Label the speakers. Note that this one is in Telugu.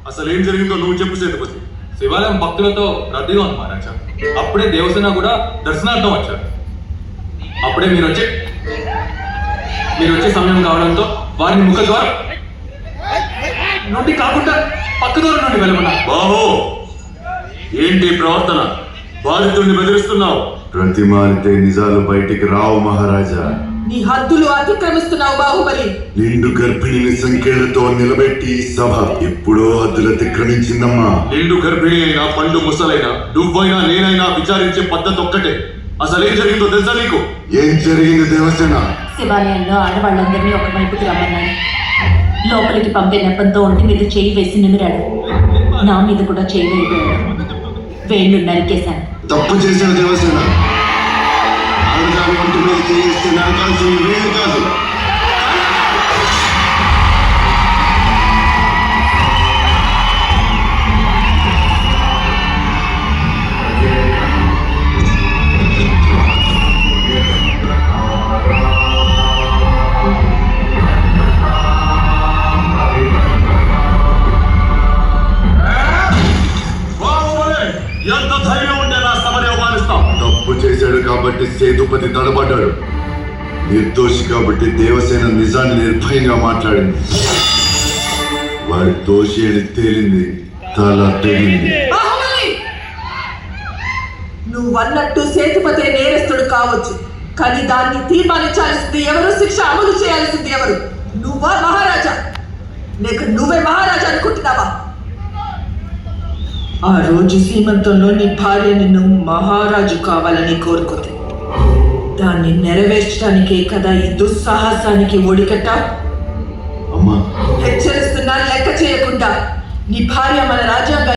Speaker 1: అసలు ఏం జరిగిందో నువ్వు చెప్పు సేతుపతి.
Speaker 2: శివాలయం భక్తులతో రద్దీగా ఉంది మహారాజా. అప్పుడే దేవసేన కూడా దర్శనార్థం వచ్చారు. అప్పుడే మీరు వచ్చే సమయం కావడంతో వారిని ముఖ ద్వారా నుండి కాకుండా పక్క దూరం నుండి వెళ్ళమన్నారు.
Speaker 1: బాహో, ఏంటి ప్రవర్తన? బాధితుడిని బెదిరిస్తున్నావు.
Speaker 3: ప్రతిమానితే నిజాలు బయటికి రావు మహారాజా.
Speaker 4: నీ హద్దులు అతిక్రమిస్తున్నావు బాహుబలి.
Speaker 3: నిండు గర్భిణిని సంఖ్యలతో నిలబెట్టి సభ ఎప్పుడో హద్దులు అతిక్రమించిందమ్మా.
Speaker 1: నిండు గర్భిణి అయినా పండు ముసలైనా నువ్వైనా నేనైనా విచారించే పద్ధతి ఒక్కటే. అసలు ఏం జరిగిందో తెలుసా నీకు?
Speaker 3: ఏం జరిగింది దేవసేన?
Speaker 5: శివాలయంలో ఆడవాళ్ళందరినీ ఒక వైపుకి రమ్మన్నాడు. లోపలికి పంపే నెపంతో ఒంటి మీద చేయి వేసి నిమిరాడు. నా మీద కూడా చేయి వేయబోయాడు. వేళ్ళు నరికేశాను.
Speaker 3: తప్పు చేసిన దేవసేన. ఆడదాని ఒంటి మీద చేస్తే నరకాల్సింది వేలు కాదు.
Speaker 1: ఎంత ధైర్యం ఉంటే నా సభని అవమానిస్తాం?
Speaker 3: తప్పు చేశాడు కాబట్టి సేతుపతి తడబడ్డాడు. నిర్దోషి కాబట్టి దేవసేన నిజాన్ని నిర్భయంగా మాట్లాడింది. వాడి దోషి అని తేలింది. తల తెగింది.
Speaker 4: బాహుబలి, నువ్వన్నట్టు సేతుపతే నేరస్తుడు కావచ్చు, కానీ దాన్ని తీర్మానించాల్సింది ఎవరు? శిక్ష అమలు చేయాల్సింది ఎవరు? నువ్వా మహారాజా, లేక నువ్వే మహారాజా అనుకుంటున్నావా? ఆ రోజు సీమంతంలో నీ భార్య నిన్ను మహారాజు కావాలని కోరుకుంది. దాన్ని నెరవేర్చడానికే కదా ఈ దుస్సాహసానికి ఒడికట్టా.
Speaker 3: అమ్మా,
Speaker 4: హెచ్చరిస్తున్నా లెక్క చేయకుండా నీ భార్య మన రాజ్యాంగ